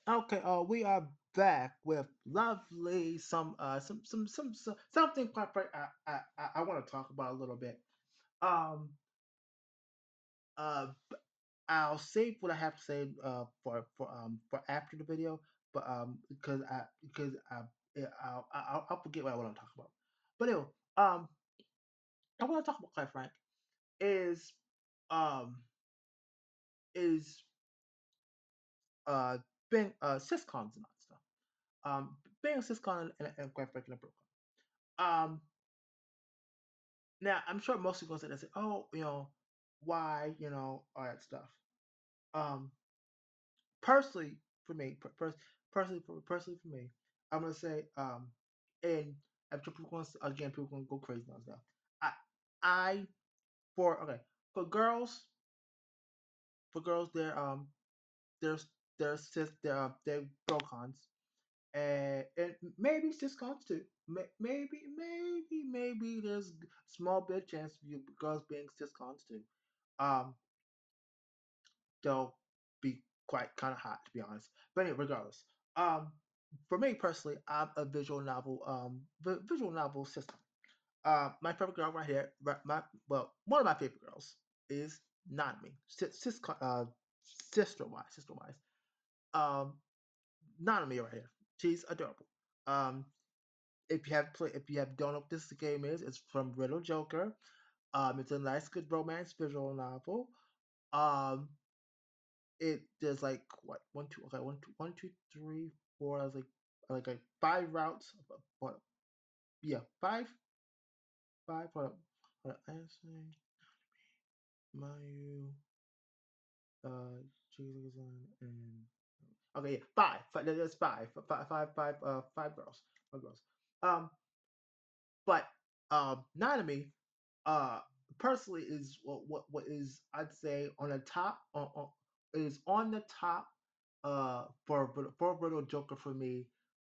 Okay, we are back with lovely something quite I want to talk about a little bit. Um, uh, I'll save what I have to say for after the video, but because I'll forget what I want to talk about. But anyway, um, I want to talk about quite frank is um is uh being syscoms and that stuff. Being a syscon and quite frankly a broken. Now, I'm sure most people say, "Oh, why, all that stuff." Um, personally, for me, personally for me, I'm gonna say, and I'm sure people gonna, again, people gonna go crazy on stuff. I, I for okay for girls, they're there's they're brocons and maybe syscons too. Maybe there's small bit chance of you girls being syscons too. Um, they'll be quite kind of hot to be honest. But anyway, regardless, um, for me personally, I'm a visual novel system. My favorite girl right here, one of my favorite girls is Nanami, sister wise. Um, Nanami right here, she's adorable. Um, if you have don't know what this game is, it's from Riddle Joker. It's a nice, good romance visual novel. Um, it there's like what one two okay one two three four. I was like five routes. What yeah five. Hold up. Ashley, Mayu, Jesus, and okay, yeah, There's five girls. Five girls. Um, but Nanami, uh, personally is what is I'd say on the top is on the top for Riddle Joker for me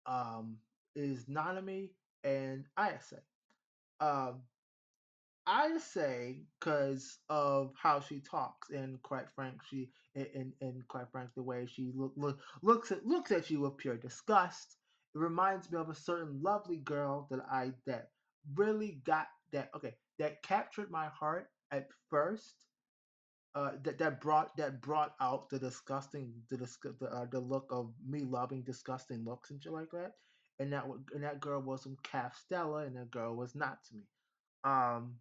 um, is Nanami and Ayase. Um, Ayase because of how she talks and quite frank and quite frank the way she looks at you with pure disgust. It reminds me of a certain lovely girl that really got that captured my heart at first that brought out the look of me loving disgusting looks and shit like that. And that girl was from Calf Stella, and that girl was not to me. Um,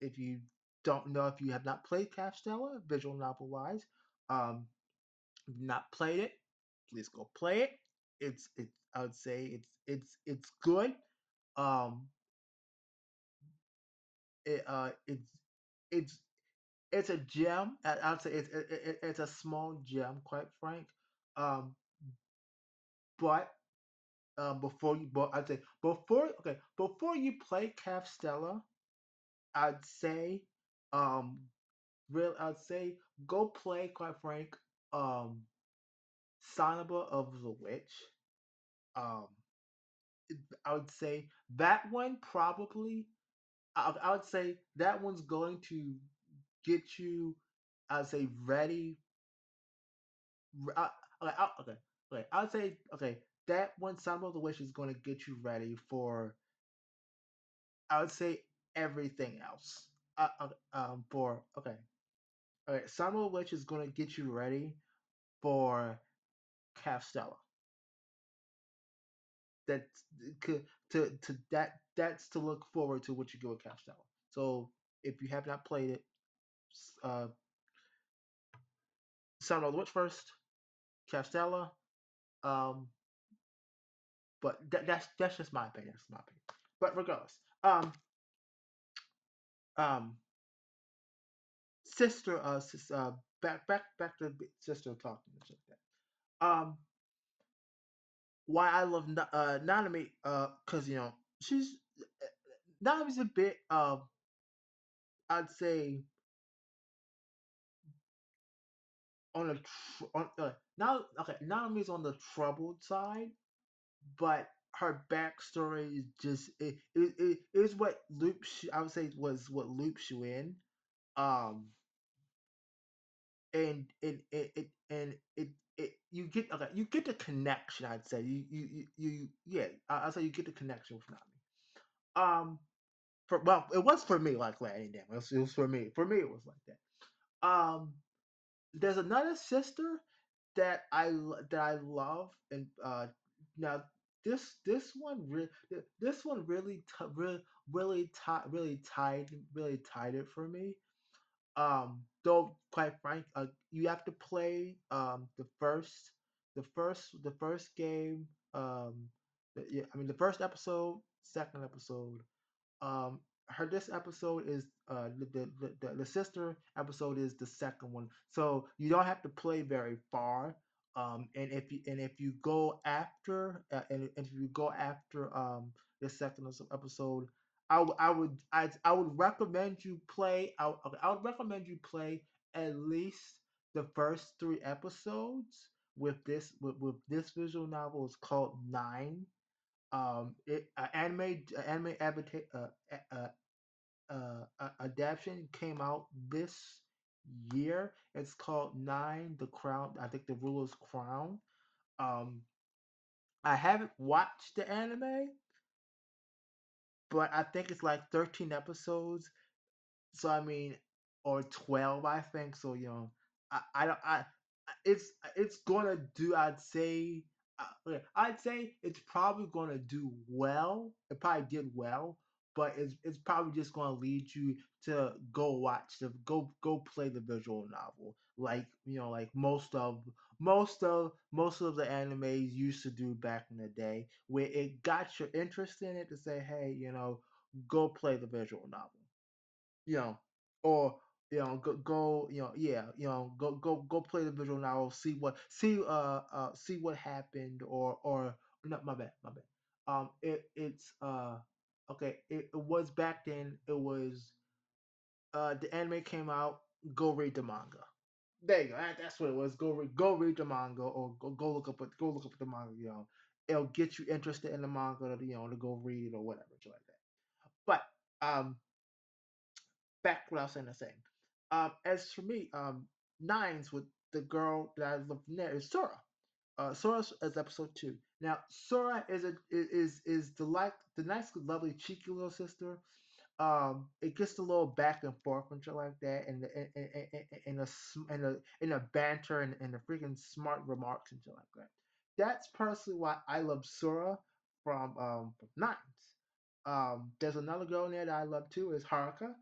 if you don't know, if you have not played Calf Stella, visual novel wise, um, if you've not played it, please go play it. It's I would say it's good. Um, it it's it's a gem. I'd say it's a small gem, quite frank. Um, but I'd say before you play Calf Stella, I'd say um I'd say go play, quite frank, um Sonaba of the Witch. Um, I would say that one probably. I would say that one's going to get you. I'd say ready. Uh, okay. Okay. I would say okay. That one, Sonaba of the Witch, is going to get you ready for. I would say everything else. For okay. Okay. Sonaba of the Witch is going to get you ready for Castella. That's that's to look forward to what you do with Castella. So if you have not played it, uh, Son of the Witch first, Castella. Um, but that's just my opinion. That's my opinion. But regardless, um, sister, back to sister talking and shit like that. Why I love Nanami, because she's Nanami's a bit, I'd say on a on now okay Nanami's on the troubled side, but her backstory is just it is what loops I would say was what loops you in. Um, and it you get okay, you get the connection. I'd say yeah. I'd say you get the connection with Nami. Well, it was for me like that. Any damn, it was for me. For me, it was like that. There's another sister that I love, and now this one this one really tied it for me. Though quite frank, you have to play the first game. Yeah, I mean the first episode, second episode. um Her this episode is the sister episode is the second one, so you don't have to play very far. And if you go after and if you go after the second episode, I would recommend you play. Okay, I would recommend you play at least the first three episodes with this visual novel. It's called Nine. It anime adaptation came out this year. It's called Nine, the Crown. I think the Ruler's Crown. Um, I haven't watched the anime, but I think it's like 13 episodes. So I mean, or 12, I think. So I don't. It's gonna do. I'd say it's probably gonna do well. It probably did well, but it's probably just gonna lead you to go play the visual novel, like like most of the animes used to do back in the day, where it got your interest in it to say, hey, go play the visual novel, you know, or go yeah, go play the visual novel, see what happened, or no, my bad. It's okay. It was back then. It was the anime came out. Go read the manga. There you go. That's what it was. Go read the manga, or go look up the manga. It'll get you interested in the manga. To go read it or whatever, shit like that. But back to what I was saying. As for me, Nines with the girl that I love from there is Sora. Sora is episode two. Now, Sora is the nice, lovely, cheeky little sister. It gets a little back and forth and shit like that, and a banter and the freaking smart remarks and shit like that. That's personally why I love Sora from Nines. There's another girl in there that I love too. Is Haruka.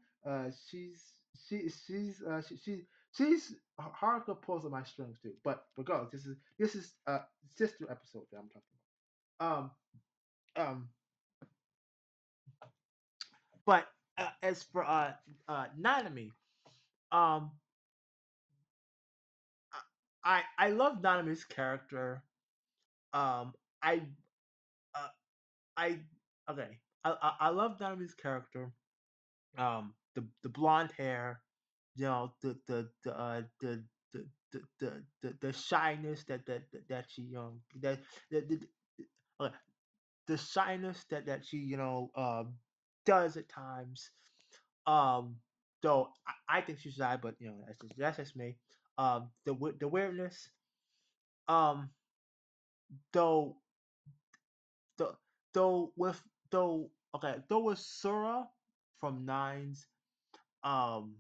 She's Haruka pulls on my strings too. But regardless, this is sister episode that I'm talking about. Um, but as for Nanami, um, I love Nanami's character. Um, I uh, I okay. I love Nanami's character. The blonde hair, the shyness that she uh, the shyness that she does at times. Um, though I think she's shy, but that's just me. The weirdness. Um, though though though with though with Sora from Nines. Um,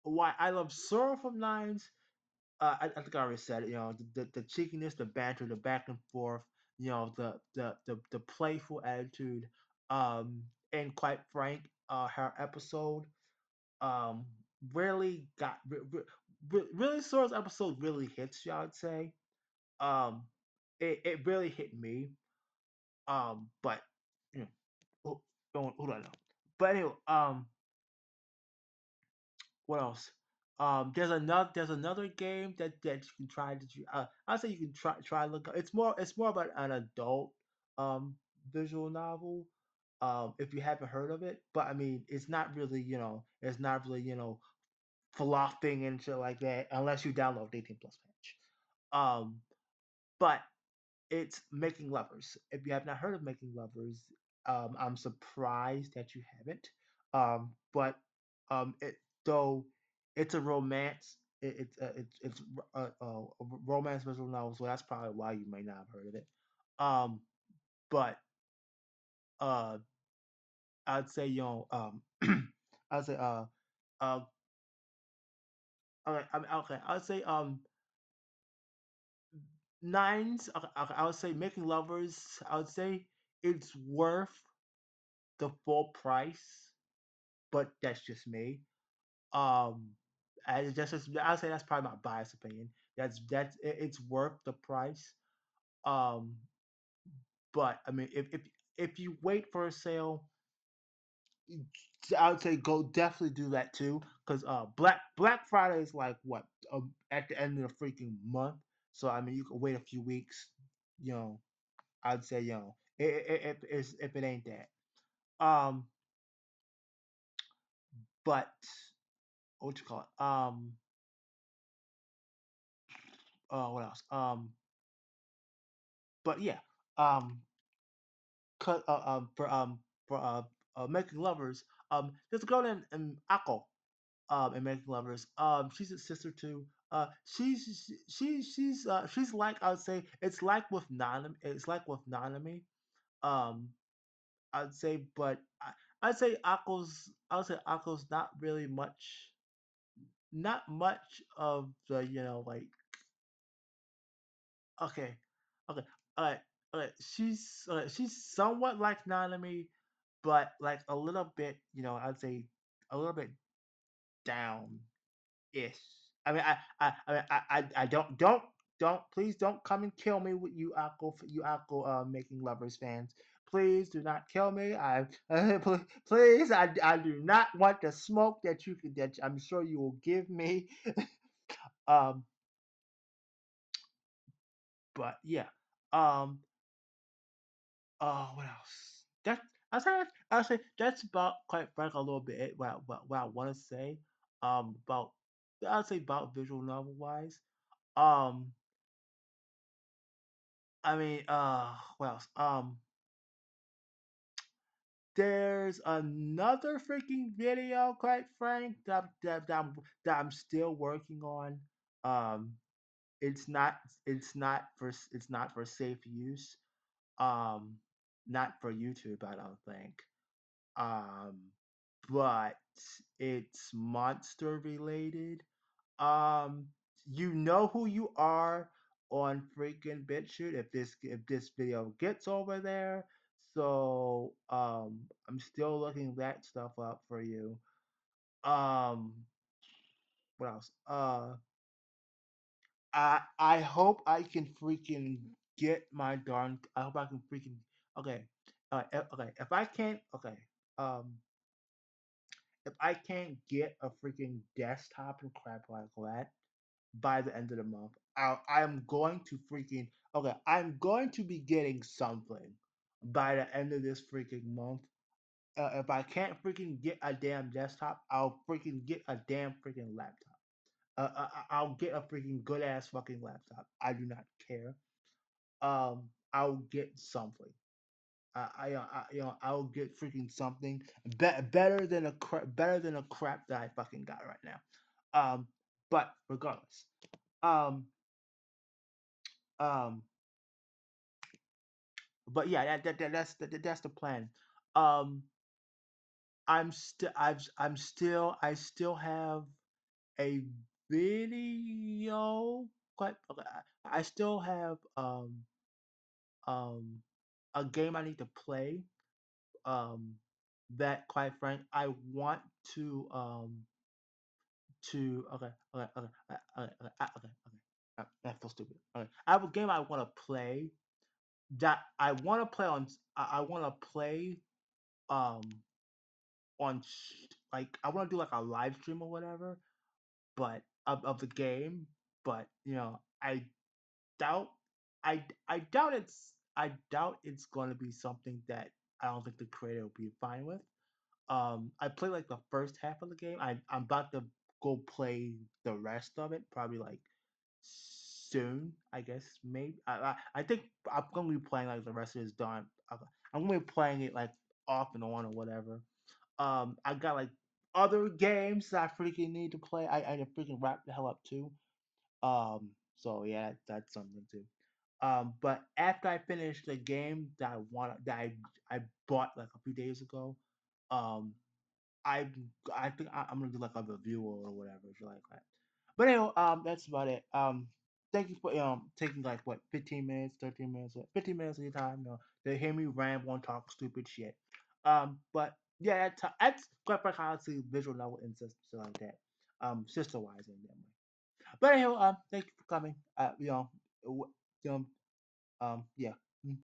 why I love Sora from Nines. I think I already said it. The cheekiness, the banter, the back and forth. The playful attitude. And quite frank, her episode um really got really Sora's episode really hits you. I would say it really hit me. But you know, who do I know? But anyway, what else? There's another game that you can try to. I'd say you can try look. It's more about an adult um visual novel. If you haven't heard of it, but I mean, it's not really flopping and shit like that unless you download 18 plus patch. But it's Making Lovers. If you have not heard of Making Lovers, I'm surprised that you haven't. But it though it's a romance. it's romance visual novel, so that's probably why you may not have heard of it. Um, but uh, I'd say I'd say uh, okay, okay, I'd say nines. Okay, okay, I would say making lovers. I would say it's worth the full price, but that's just me. Um, as just I'll say that's probably my biased opinion. It's worth the price. Um, but I mean, if you wait for a sale, I would say go definitely do that too. Because Black Friday is like what at the end of the freaking month. So I mean, you can wait a few weeks. You know, I'd say if it ain't that. Um, but what you call it? What else? But yeah. Um, for making lovers. There's a girl named Akko. In making lovers. She's a sister too. She's like I would say it's like with Nanami. It's like with Nanami. Um, I'd say, but I'd say Akko's not really much. Not much of the like okay, okay, alright, alright. She's somewhat like Nanami, but like a little bit, I'd say a little bit down ish. I don't please don't come and kill me with you Akko making lovers fans. Please do not kill me. Please I do not want the smoke that I'm sure you will give me. Um, but yeah. Um, what else? I say that's about quite frank a little bit what I want to say. About I'd say about visual novel wise. Um, I mean, what else? There's another freaking video, quite frank, that I'm still working on. Um, it's not it's not for safe use. Um, not for YouTube, I don't think. Um, but it's monster related. Um, you know who you are on freaking BitChute if this video gets over there. So I'm still looking that stuff up for you. Um, what else? I hope I can freaking get my darn. I hope I can freaking. Okay. Okay. If I can't. Okay. Um, if I can't get a freaking desktop and crap like that by the end of the month, I'm going to freaking okay. I'm going to be getting something by the end of this freaking month. If I can't freaking get a damn desktop, I'll freaking get a damn freaking laptop. I'll get a freaking good ass fucking laptop. I do not care. I'll get something. I'll get freaking something better than a crap that I fucking got right now. Um, but regardless, um, um, but yeah, that's the plan. Um, I still have a video. Quite, okay, I still have um a game I need to play. Um, that quite frank, I want to okay. That feels stupid. Okay, I have a game I want to play that I want to play on. I want to play um like I want to do like a live stream or whatever, but of the game. But doubt I doubt it's going to be something that I don't think the creator will be fine with. I played like the first half of the game. I'm about to go play the rest of it, probably like soon. I guess maybe I think I'm gonna be playing like the rest of it's done. I'm gonna be playing it like off and on or whatever. I got like other games that I freaking need to play. I freaking wrap the hell up too. So yeah, that's something too. But after I finish the game that I bought like a few days ago, um, I I think I'm gonna do like a review or whatever if you like that. But anyway, that's about it. Thank you for taking like what 15 minutes, 13 minutes, 15 minutes of your time, to hear me ramble and talk stupid shit. But yeah, that's quite frankly how I see visual novel incest stuff like that. Sister wise in that way. But anyway, thank you for coming. You know, yeah. Mm.